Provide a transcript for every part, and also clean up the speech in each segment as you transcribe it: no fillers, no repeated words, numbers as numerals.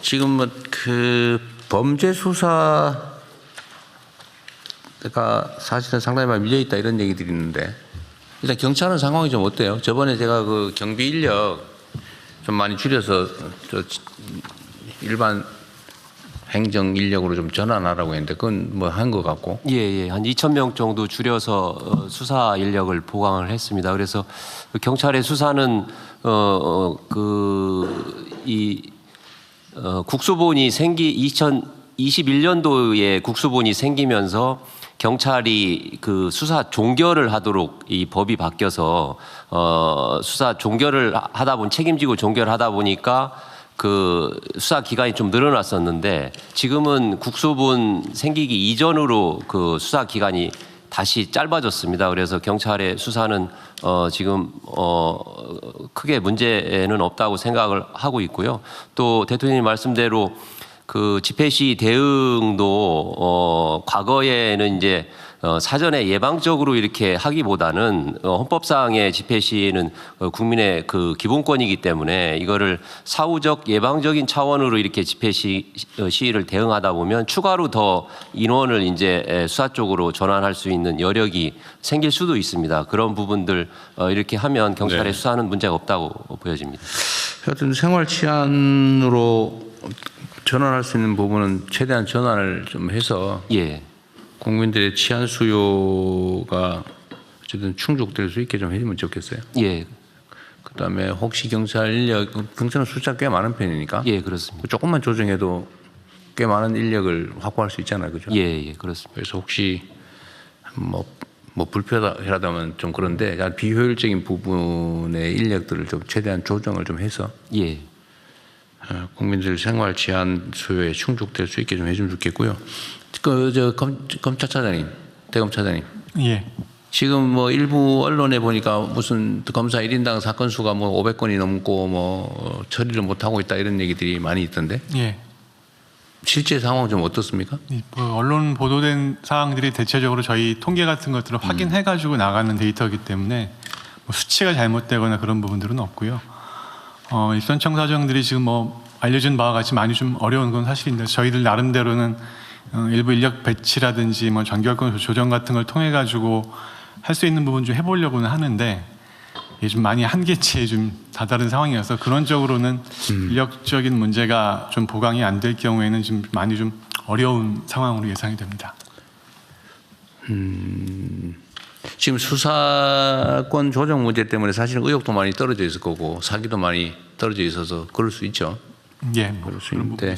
지금 뭐 그 범죄 수사가 사실은 상당히 많이 밀려 있다 이런 얘기들이 있는데 일단 경찰은 상황이 좀 어때요? 저번에 제가 그 경비 인력 좀 많이 줄여서 일반 행정 인력으로 좀 전환하라고 했는데 그건 뭐 한 것 같고. 예, 한 2,000명 정도 줄여서 수사 인력을 보강을 했습니다. 그래서 경찰의 수사는 국수본이 2021년도에 국수본이 생기면서 경찰이 그 수사 종결을 하도록 이 법이 바뀌어서 수사 종결을 하다 보니 책임지고 종결하다 보니까 그 수사 기간이 좀 늘어났었는데 지금은 국수본 생기기 이전으로 그 수사 기간이 다시 짧아졌습니다. 그래서 경찰의 수사는 지금 크게 문제는 없다고 생각을 하고 있고요. 또 대통령님 말씀대로 그 집회 시위 대응도 과거에는 이제 사전에 예방적으로 이렇게 하기보다는 헌법상의 집회 시위는 국민의 그 기본권이기 때문에 이거를 사후적 예방적인 차원으로 이렇게 집회 시위를 대응하다 보면 추가로 더 인원을 이제 수사 쪽으로 전환할 수 있는 여력이 생길 수도 있습니다. 그런 부분들 이렇게 하면 경찰의 수사는 문제가 없다고 보여집니다. 하여튼 생활 치안으로 전환할 수 있는 부분은 최대한 전환을 좀 해서 국민들의 치안 수요가 어쨌든 충족될 수 있게 좀 해주면 좋겠어요. 그다음에 혹시 경찰 인력, 경찰은 숫자 꽤 많은 편이니까. 그렇습니다. 조금만 조정해도 꽤 많은 인력을 확보할 수 있잖아요, 그죠? 그렇습니다. 그래서 혹시 뭐 불편하다면 좀 그런데 비효율적인 부분의 인력들을 좀 최대한 조정을 좀 해서. 국민들 생활 치안 수요에 충족될 수 있게 좀 해주면 좋겠고요. 검찰차장님, 대검차장님. 지금 뭐 일부 언론에 보니까 무슨 검사 1인당 사건 수가 뭐 500건이 넘고 뭐 처리를 못 하고 있다 이런 얘기들이 많이 있던데. 실제 상황은 좀 어떻습니까? 언론 보도된 사항들이 대체적으로 저희 통계 같은 것들을 확인해가지고 나가는 데이터이기 때문에 뭐 수치가 잘못되거나 그런 부분들은 없고요. 일선 청사정들이 지금 뭐 알려진 바와 같이 많이 좀 어려운 건 사실인데 저희들 나름대로는 일부 인력 배치라든지 뭐 정규활동 조정 같은 걸 통해 가지고 할 수 있는 부분 좀 해보려고는 하는데 이게 좀 많이 한계치에 좀 다다른 상황이어서 그런 쪽으로는 인력적인 문제가 좀 보강이 안 될 경우에는 좀 많이 좀 어려운 상황으로 예상이 됩니다. 지금 수사권 조정 문제 때문에 사실 의혹도 많이 떨어져 있을 거고 사기도 많이 떨어져 있어서 그럴 수 있죠. 그럴 수 있는데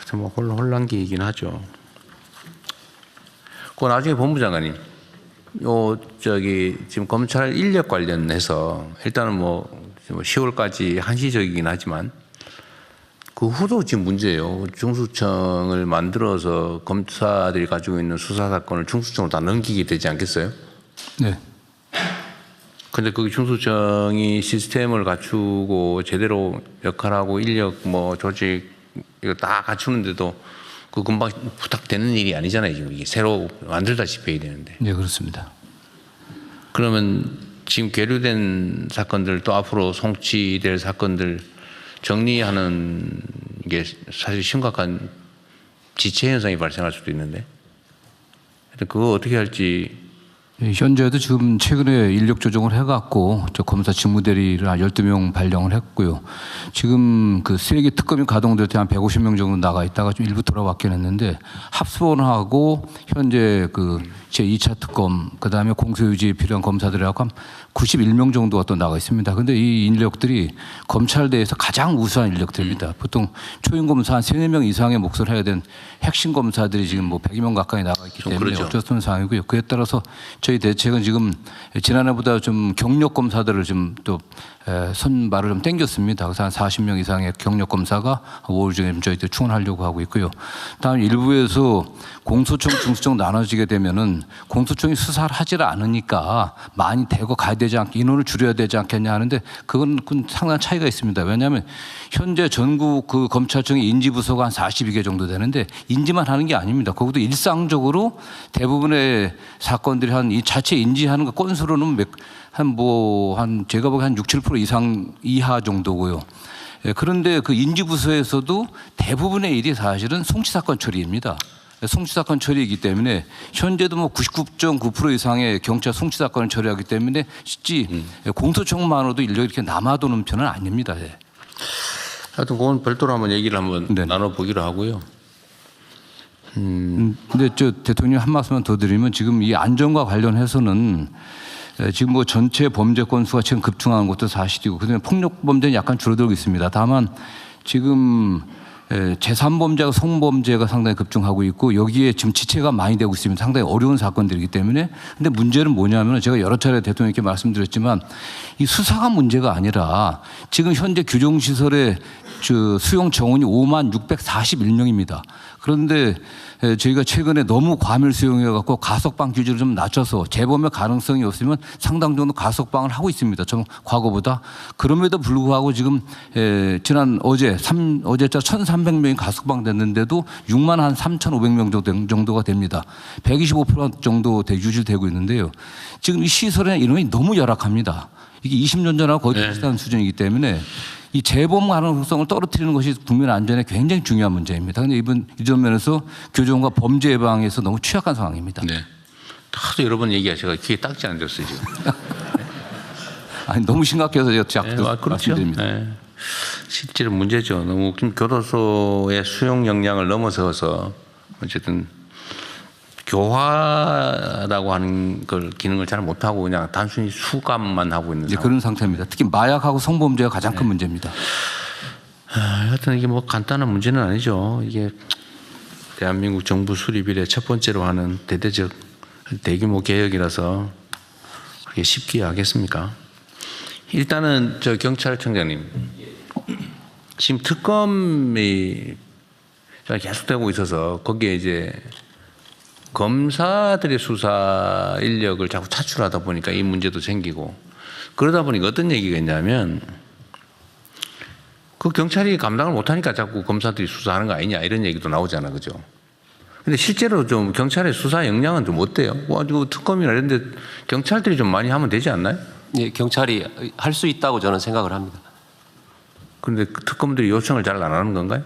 정말 혼란기이긴 하죠. 그 나중에 본부장관님, 지금 검찰 인력 관련해서 일단은 뭐 10월까지 한시적이긴 하지만 그 후도 지금 문제예요. 중수청을 만들어서 검사들이 가지고 있는 수사 사건을 중수청으로 다 넘기게 되지 않겠어요? 근데 그 중수청이 시스템을 갖추고 제대로 역할하고 인력 뭐 조직 이거 다 갖추는데도 그 금방 부탁되는 일이 아니잖아요. 지금 이게 새로 만들다시피 해야 되는데. 그렇습니다. 그러면 지금 계류된 사건들 또 앞으로 송치될 사건들 정리하는 게 사실 심각한 지체 현상이 발생할 수도 있는데 그거 어떻게 할지. 현재도 지금 최근에 인력 조정을 해갖고 검사 직무대리를 한 12명 발령을 했고요. 지금 그 3개 특검이 가동될 때 한 150명 정도 나가 있다가 좀 일부 돌아왔긴 했는데 합수본하고 현재 그 제2차 특검 그다음에 공소유지에 필요한 검사들하고 한 91명 정도가 또 나가 있습니다. 그런데 이 인력들이 검찰대에서 가장 우수한 인력들입니다. 보통 초임 검사 한 3-4명 이상의 몫을 해야 되는 핵심 검사들이 지금 뭐 100여 명 가까이 나가 있기 때문에 그렇죠. 어쩔 수 없는 상황이고요. 그에 따라서 저희 대책은 지금 지난해보다 좀 경력 검사들을 좀 또 선발을 좀 땡겼습니다. 그래서 한 40명 이상의 경력 검사가 5월 중에 저희들 충원하려고 하고 있고요. 다음 일부에서 공소청, 중수청 나눠지게 되면은 공소청이 수사를 하질 않으니까 많이 대거 가야 되지 않게 인원을 줄여야 되지 않겠냐 하는데 그건 상당한 차이가 있습니다. 왜냐하면 현재 전국 그 검찰청의 인지부서가 한 42개 정도 되는데 인지만 하는 게 아닙니다. 거기도 일상적으로 대부분의 사건들이 한 이 자체 인지하는 거 건수로는 한 제가 보기엔 한 6-7% 이상 이하 정도고요. 그런데 그 인지부서에서도 대부분의 일이 사실은 송치 사건 처리입니다. 송치 사건 처리이기 때문에 현재도 뭐 99.9% 이상의 경찰 송치 사건을 처리하기 때문에 실제 공소청만으로도 인력이 이렇게 남아도는 편은 아닙니다. 예. 하여튼 그건 별도로 한번 얘기를 한번 네. 나눠보기로 하고요. 근데 저 대통령 한 말씀만 더 드리면 지금 이 안전과 관련해서는 지금 뭐 전체 범죄 건수가 지금 급증하는 것도 사실이고 그다음에 폭력 범죄는 약간 줄어들고 있습니다. 다만 지금 제3범죄가 성범죄가 상당히 급증하고 있고 여기에 지금 지체가 많이 되고 있습니다. 상당히 어려운 사건들이기 때문에. 근데 문제는 뭐냐면 제가 여러 차례 대통령께 말씀드렸지만 이 수사가 문제가 아니라 지금 현재 규정시설의 수용 정원이 56,641명입니다. 그런데 저희가 최근에 너무 과밀 수용해 갖고 가석방 규제를 좀 낮춰서 재범의 가능성이 없으면 상당 정도 가석방을 하고 있습니다. 좀 과거보다. 그럼에도 불구하고 지금 지난 어제자 1,300명이 가석방 됐는데도 63,500명 정도가 됩니다. 125% 정도 유지되고 있는데요. 지금 이 시설의 인원이 너무 열악합니다. 이게 20년 전하고 거의 비슷한 수준이기 때문에 이 재범 가능성을 떨어뜨리는 것이 국민 안전에 굉장히 중요한 문제입니다. 그런데 이런 면에서 교정과 범죄 예방에서 너무 취약한 상황입니다. 네. 하도 여러 번 얘기하셔서 귀에 딱지 안 들었어요 지금. 아니, 너무 심각해서 제가 자꾸 그렇죠. 말씀드립니다. 네. 실제로 문제죠. 너무 지금 교도소의 수용 역량을 넘어서서 어쨌든 교화라고 하는 걸 기능을 잘 못하고 그냥 단순히 수감만 하고 있는 이제 상황. 그런 상태입니다. 특히 마약하고 성범죄가 가장 큰 문제입니다. 하여튼 이게 뭐 간단한 문제는 아니죠. 이게 대한민국 정부 수립 이래 첫 번째로 하는 대대적 대규모 개혁이라서 그게 쉽게 하겠습니까? 일단은 저 경찰청장님 지금 특검이 계속되고 있어서 거기에 이제 검사들의 수사 인력을 자꾸 차출하다 보니까 이 문제도 생기고 그러다 보니까 어떤 얘기가 있냐면 그 경찰이 감당을 못하니까 자꾸 검사들이 수사하는 거 아니냐 이런 얘기도 나오잖아, 그죠? 근데 실제로 좀 경찰의 수사 역량은 좀 어때요? 뭐 특검이나 이런 데 경찰들이 좀 많이 하면 되지 않나요? 예, 경찰이 할 수 있다고 저는 생각을 합니다. 그런데 그 특검들이 요청을 잘 안 하는 건가요?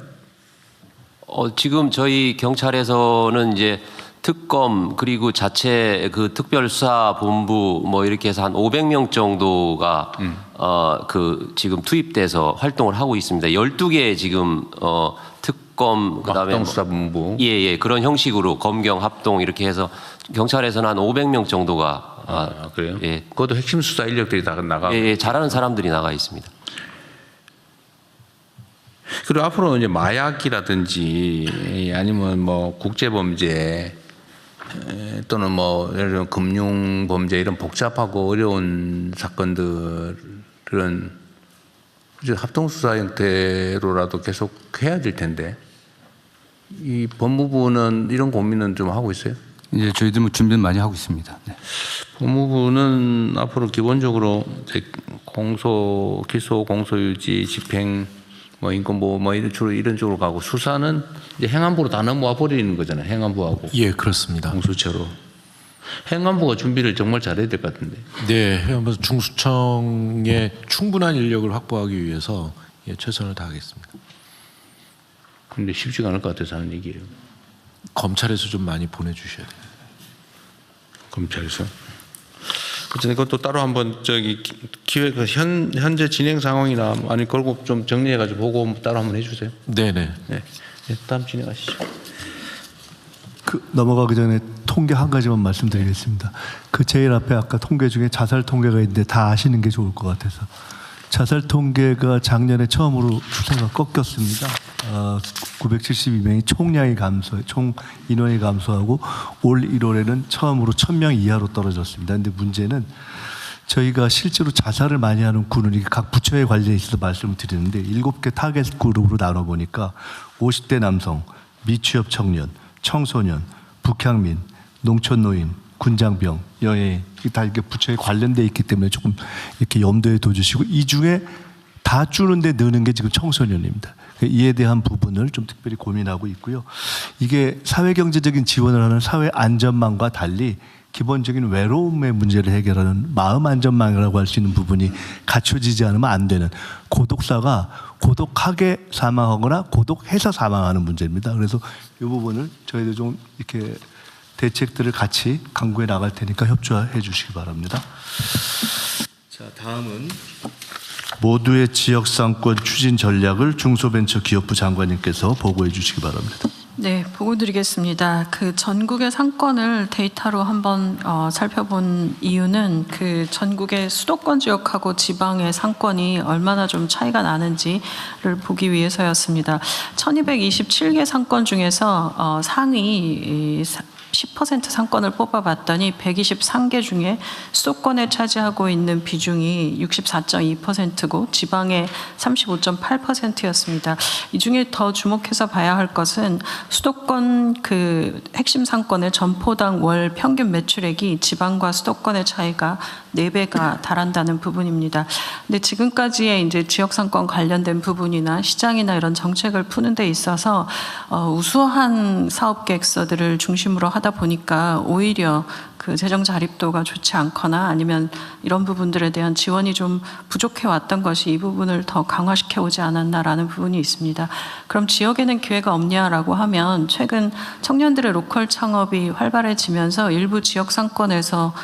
지금 저희 경찰에서는 이제 특검 그리고 자체 그 특별수사본부 뭐 이렇게 해서 한 500명 정도가 그 지금 투입돼서 활동을 하고 있습니다. 12개 지금 특검 그다음에 합동수사본부. 예, 그런 형식으로 검경 합동 이렇게 해서 경찰에서는 한 500명 정도가 그래요? 예. 그것도 핵심 수사 인력들이 다 나가고. 예, 잘하는 사람들이 나가 있습니다. 그리고 앞으로 이제 마약이라든지 아니면 뭐 국제범죄 또는 뭐 예를 들면 금융범죄 이런 복잡하고 어려운 사건들은 이제 합동수사 형태로라도 계속 해야 될 텐데 이 법무부는 이런 고민은 좀 하고 있어요? 이제 저희들 뭐 준비는 많이 하고 있습니다. 네. 법무부는 앞으로 기본적으로 이제 공소, 기소, 공소유지, 집행 뭐 인권보호 뭐 이런 쪽으로 가고 수사는 이제 행안부로 다 넘어와 버리는 거잖아요. 행안부하고. 예, 그렇습니다. 공수처로. 행안부가 준비를 정말 잘해야 될 것 같은데. 네, 해양부 중수청의 충분한 인력을 확보하기 위해서 최선을 다하겠습니다. 근데 쉽지가 않을 것 같아서 하는 얘기예요. 검찰에서 좀 많이 보내주셔야 돼요. 검찰에서. 그래서 이것도 따로 한번 기획 현재 진행 상황이나 아니 결국 좀 정리해가지고 보고 따로 한번 해주세요. 네네. 네. 다음 진행하시죠. 넘어가기 전에 통계 한 가지만 말씀드리겠습니다. 제일 앞에 아까 통계 중에 자살 통계가 있는데 다 아시는 게 좋을 것 같아서 자살 통계가 작년에 처음으로 추세가 꺾였습니다. 972명이 총량이 총 인원이 감소하고 올 1월에는 처음으로 1,000명 이하로 떨어졌습니다. 그런데 문제는 저희가 실제로 자살을 많이 하는 군은 각 부처에 관련해 있어서 말씀을 드리는데 7개 타겟 그룹으로 나눠보니까 50대 남성, 미취업 청년, 청소년, 북향민, 농촌노인, 군장병, 여행 다 이게 부처에 관련돼 있기 때문에 조금 이렇게 염두에 둬주시고 이 중에 다 줄는데 느는 게 지금 청소년입니다. 이에 대한 부분을 좀 특별히 고민하고 있고요. 이게 사회경제적인 지원을 하는 사회안전망과 달리 기본적인 외로움의 문제를 해결하는 마음 안전망이라고 할 수 있는 부분이 갖춰지지 않으면 안 되는, 고독사가 고독하게 사망하거나 고독해서 사망하는 문제입니다. 그래서 이 부분을 저희들 좀 이렇게 대책들을 같이 강구해 나갈 테니까 협조해 주시기 바랍니다. 자, 다음은 모두의 지역상권 추진 전략을 중소벤처기업부 장관님께서 보고해 주시기 바랍니다. 네, 보고 드리겠습니다. 그 전국의 상권을 데이터로 한번 살펴본 이유는 그 전국의 수도권 지역하고 지방의 상권이 얼마나 좀 차이가 나는지를 보기 위해서였습니다. 1227개 상권 중에서 상위 10% 상권을 뽑아봤더니 123개 중에 수도권에 차지하고 있는 비중이 64.2%고 지방의 35.8%였습니다. 이 중에 더 주목해서 봐야 할 것은 수도권 그 핵심 상권의 점포당 월 평균 매출액이 지방과 수도권의 차이가 4배가 달한다는 부분입니다. 근데 지금까지의 이제 지역 상권 관련된 부분이나 시장이나 이런 정책을 푸는 데 있어서 우수한 사업 계획서들을 중심으로 하다 보니까 오히려 그 재정 자립도가 좋지 않거나 아니면 이런 부분들에 대한 지원이 좀 부족해 왔던 것이 이 부분을 더 강화시켜 오지 않았나라는 부분이 있습니다. 그럼 지역에는 기회가 없냐라고 하면 최근 청년들의 로컬 창업이 활발해지면서 일부 지역 상권에서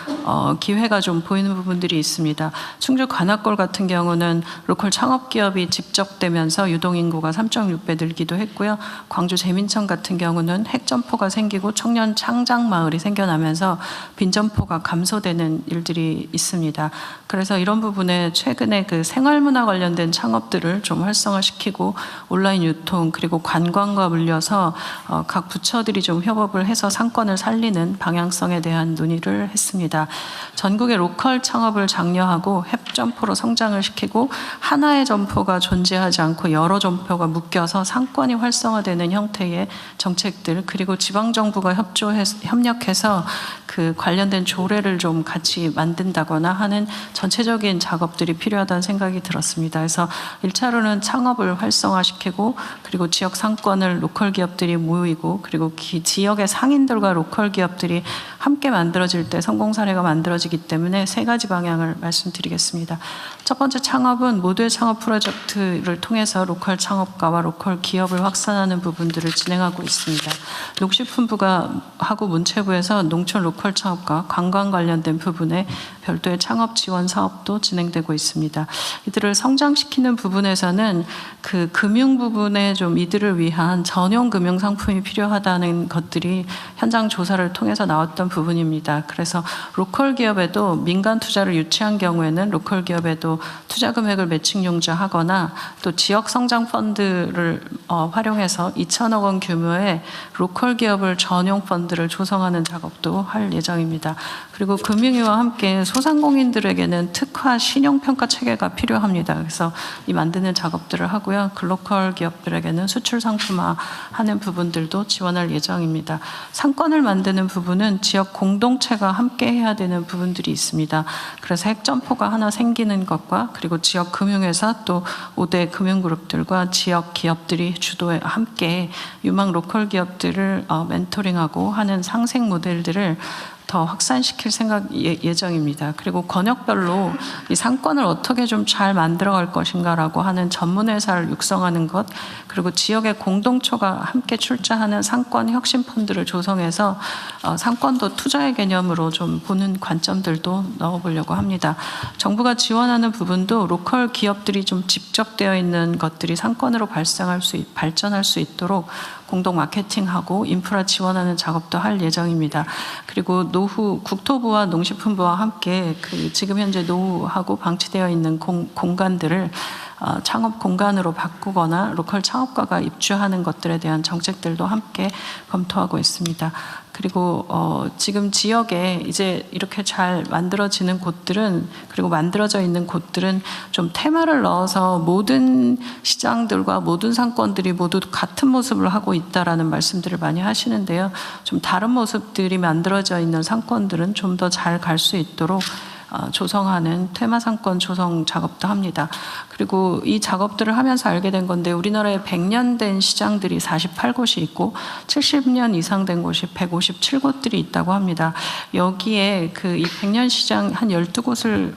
기회가 좀 보이는 부분들이 있습니다. 충주 관악골 같은 경우는 로컬 창업 기업이 집적되면서 유동인구가 3.6배 늘기도 했고요. 광주 재민청 같은 경우는 핵점포가 생기고 청년 창작 마을이 생겨나면서 빈점포가 감소되는 일들이 있습니다. 그래서 이런 부분에 최근에 그 생활문화 관련된 창업들을 좀 활성화시키고 온라인 유통 그리고 관광과 물려서 각 부처들이 좀 협업을 해서 상권을 살리는 방향성에 대한 논의를 했습니다. 전국의 로컬 창업을 장려하고 핵점포로 성장을 시키고 하나의 점포가 존재하지 않고 여러 점포가 묶여서 상권이 활성화되는 형태의 정책들 그리고 지방정부가 협력해서 그 관련된 조례를 좀 같이 만든다거나 하는 전체적인 작업들이 필요하다는 생각이 들었습니다. 그래서 1차로는 창업을 활성화시키고 그리고 지역 상권을 로컬 기업들이 모이고 그리고 지역의 상인들과 로컬 기업들이 함께 만들어질 때 성공 사례가 만들어지기 때문에 3가지 방향을 말씀드리겠습니다. 첫 번째 창업은 모두의 창업 프로젝트를 통해서 로컬 창업가와 로컬 기업을 확산하는 부분들을 진행하고 있습니다. 농식품부가 하고 문체부에서 농촌 로컬 창업과 관광 관련된 부분에 별도의 창업 지원 사업도 진행되고 있습니다. 이들을 성장시키는 부분에서는 그 금융 부분에 좀 이들을 위한 전용 금융 상품이 필요하다는 것들이 현장 조사를 통해서 나왔던 부분입니다. 그래서 로컬 기업에도 민간 투자를 유치한 경우에는 로컬 기업에도 투자 금액을 매칭 용자하거나 또 지역 성장 펀드를 활용해서 2천억 원 규모의 로컬 기업을 전용 펀드를 조성하는 작업도 할 예정입니다. 그리고 금융위와 함께 소상공인들에게는 특화 신용평가 체계가 필요합니다. 그래서 이 만드는 작업들을 하고요. 글로컬 기업들에게는 수출 상품화 하는 부분들도 지원할 예정입니다. 상권을 만드는 부분은 지역 공동체가 함께 해야 되는 부분들이 있습니다. 그래서 핵점포가 하나 생기는 것과 그리고 지역 금융회사 또 5대 금융그룹들과 지역 기업들이 주도해 함께 유망 로컬 기업들을 멘토링하고 하는 상생 모델들을 더 확산시킬 예정입니다. 그리고 권역별로 이 상권을 어떻게 좀 잘 만들어갈 것인가라고 하는 전문회사를 육성하는 것, 그리고 지역의 공동체가 함께 출자하는 상권 혁신 펀드를 조성해서 상권도 투자의 개념으로 좀 보는 관점들도 넣어보려고 합니다. 정부가 지원하는 부분도 로컬 기업들이 좀 집적되어 있는 것들이 상권으로 발전할 수 있도록 공동 마케팅하고 인프라 지원하는 작업도 할 예정입니다. 그리고 노후 국토부와 농식품부와 함께 그 지금 현재 노후하고 방치되어 있는 공간들을 창업 공간으로 바꾸거나 로컬 창업가가 입주하는 것들에 대한 정책들도 함께 검토하고 있습니다. 그리고 지금 지역에 이제 이렇게 잘 만들어지는 곳들은 그리고 만들어져 있는 곳들은 좀 테마를 넣어서 모든 시장들과 모든 상권들이 모두 같은 모습을 하고 있다라는 말씀들을 많이 하시는데요. 좀 다른 모습들이 만들어져 있는 상권들은 좀 더 잘 갈 수 있도록 조성하는 테마상권 조성 작업도 합니다. 그리고 이 작업들을 하면서 알게 된 건데 우리나라에 100년 된 시장들이 48곳이 있고 70년 이상 된 곳이 157곳들이 있다고 합니다. 여기에 그 이 100년 시장 한 12곳을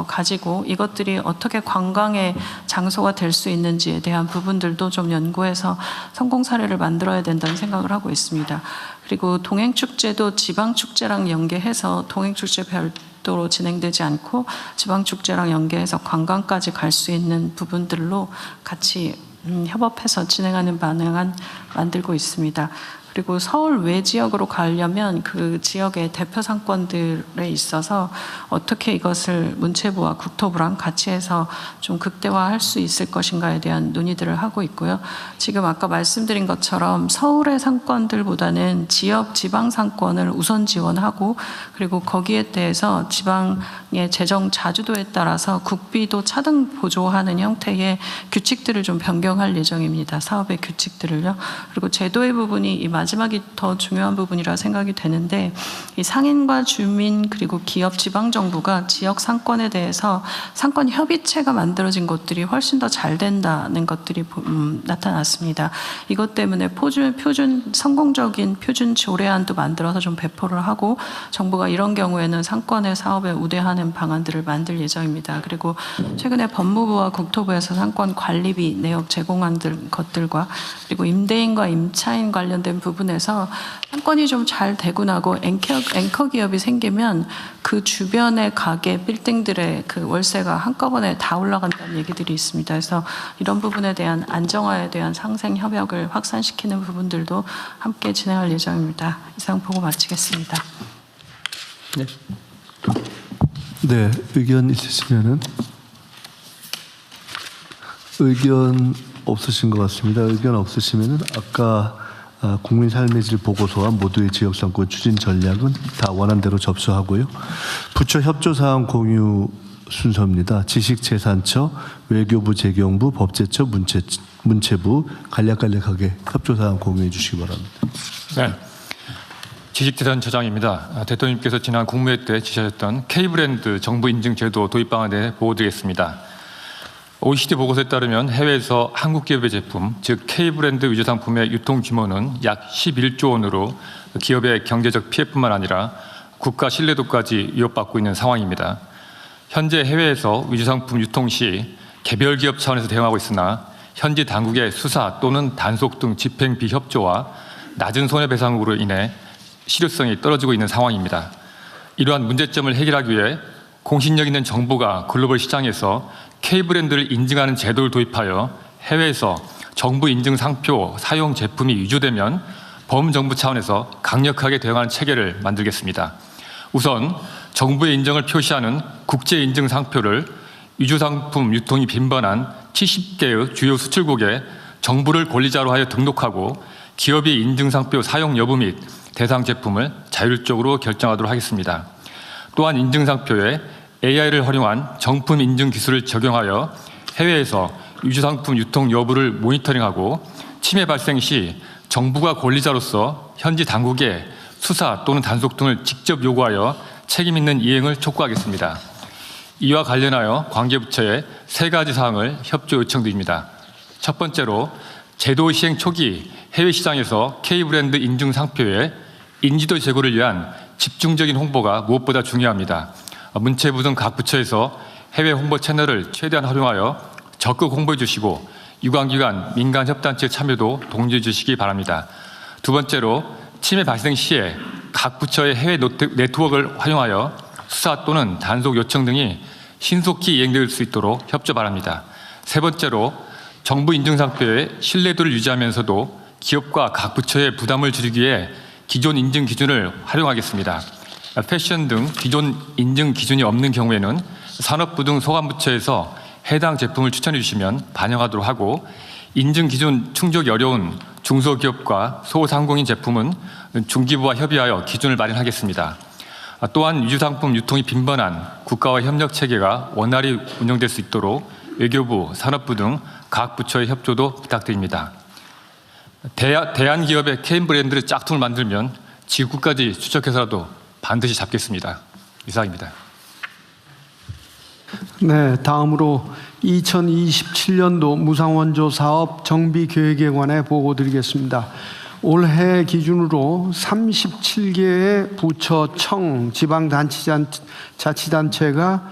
가지고 이것들이 어떻게 관광의 장소가 될 수 있는지에 대한 부분들도 좀 연구해서 성공 사례를 만들어야 된다는 생각을 하고 있습니다. 그리고 동행축제도 지방축제랑 연계해서 동행축제 별도로 진행되지 않고 지방축제랑 연계해서 관광까지 갈 수 있는 부분들로 같이 협업해서 진행하는 방안 만들고 있습니다. 그리고 서울 외 지역으로 가려면 그 지역의 대표 상권들에 있어서 어떻게 이것을 문체부와 국토부랑 같이 해서 좀 극대화할 수 있을 것인가에 대한 논의들을 하고 있고요. 지금 아까 말씀드린 것처럼 서울의 상권들보다는 지방 상권을 우선 지원하고 그리고 거기에 대해서 지방의 재정 자주도에 따라서 국비도 차등 보조하는 형태의 규칙들을 좀 변경할 예정입니다. 사업의 규칙들을요. 그리고 제도의 부분이 이 마지막이 더 중요한 부분이라 생각이 되는데 이 상인과 주민 그리고 기업 지방정부가 지역 상권에 대해서 상권 협의체가 만들어진 곳들이 훨씬 더 잘 된다는 것들이 나타났습니다. 이것 때문에 성공적인 표준 조례안도 만들어서 좀 배포를 하고 정부가 이런 경우에는 상권의 사업에 우대하는 방안들을 만들 예정입니다. 그리고 최근에 법무부와 국토부에서 상권 관리비 내역 제공한 것들과 그리고 임대인과 임차인 관련된 부분에서 상권이 좀 잘 되고 나고 앵커 기업이 생기면 그 주변의 가게 빌딩들의 그 월세가 한꺼번에 다 올라간다는 얘기들이 있습니다. 그래서 이런 부분에 대한 안정화에 대한 상생 협약을 확산시키는 부분들도 함께 진행할 예정입니다. 이상 보고 마치겠습니다. 네. 네, 의견 있으시면은 의견 없으신 것 같습니다. 의견 없으시면은 아까 국민 삶의 질 보고서와 모두의 지역상권 추진 전략은 다 원안대로 접수하고요. 부처 협조사항 공유 순서입니다. 지식재산처, 외교부, 재경부, 법제처, 문체부 간략하게 협조사항 공유해 주시기 바랍니다. 네. 지식재산처장입니다. 대통령님께서 지난 국무회 때 지시하셨던 K브랜드 정부 인증 제도 도입 방안에 보고드리겠습니다. OECD 보고서에 따르면 해외에서 한국 기업의 제품, 즉 K브랜드 위조 상품의 유통 규모는 약 11조 원으로 기업의 경제적 피해뿐만 아니라 국가 신뢰도까지 위협받고 있는 상황입니다. 현재 해외에서 위조 상품 유통 시 개별 기업 차원에서 대응하고 있으나 현지 당국의 수사 또는 단속 등 집행 비협조와 낮은 손해배상으로 인해 실효성이 떨어지고 있는 상황입니다. 이러한 문제점을 해결하기 위해 공신력 있는 정부가 글로벌 시장에서 K브랜드를 인증하는 제도를 도입하여 해외에서 정부 인증 상표 사용 제품이 위조되면 범정부 차원에서 강력하게 대응하는 체계를 만들겠습니다. 우선 정부의 인정을 표시하는 국제 인증 상표를 위조 상품 유통이 빈번한 70개의 주요 수출국에 정부를 권리자로 하여 등록하고 기업이 인증 상표 사용 여부 및 대상 제품을 자율적으로 결정하도록 하겠습니다. 또한 인증 상표에 AI를 활용한 정품 인증 기술을 적용하여 해외에서 위조 상품 유통 여부를 모니터링하고 침해 발생 시 정부가 권리자로서 현지 당국에 수사 또는 단속 등을 직접 요구하여 책임 있는 이행을 촉구하겠습니다. 이와 관련하여 관계부처에 3가지 사항을 협조 요청드립니다. 첫 번째로 제도 시행 초기 해외 시장에서 K브랜드 인증 상표의 인지도 제고를 위한 집중적인 홍보가 무엇보다 중요합니다. 문체부 등 각 부처에서 해외 홍보 채널을 최대한 활용하여 적극 홍보해 주시고 유관기관, 민간협단체 참여도 동조해 주시기 바랍니다. 두 번째로 침해 발생 시에 각 부처의 해외 네트워크를 활용하여 수사 또는 단속 요청 등이 신속히 이행될 수 있도록 협조 바랍니다. 세 번째로 정부 인증상표의 신뢰도를 유지하면서도 기업과 각 부처의 부담을 줄이기 위해 기존 인증 기준을 활용하겠습니다. 패션 등 기존 인증 기준이 없는 경우에는 산업부 등 소관부처에서 해당 제품을 추천해 주시면 반영하도록 하고 인증 기준 충족이 어려운 중소기업과 소상공인 제품은 중기부와 협의하여 기준을 마련하겠습니다. 또한 위조상품 유통이 빈번한 국가와 협력 체계가 원활히 운영될 수 있도록 외교부, 산업부 등 각 부처의 협조도 부탁드립니다. 대한기업의 K브랜드를 짝퉁을 만들면 지구까지 추적해서라도 반드시 잡겠습니다. 이상입니다. 네, 다음으로 2027년도 무상원조 사업 정비 계획에 관해 보고 드리겠습니다. 올해 기준으로 37개의 부처, 청, 지방자치단체가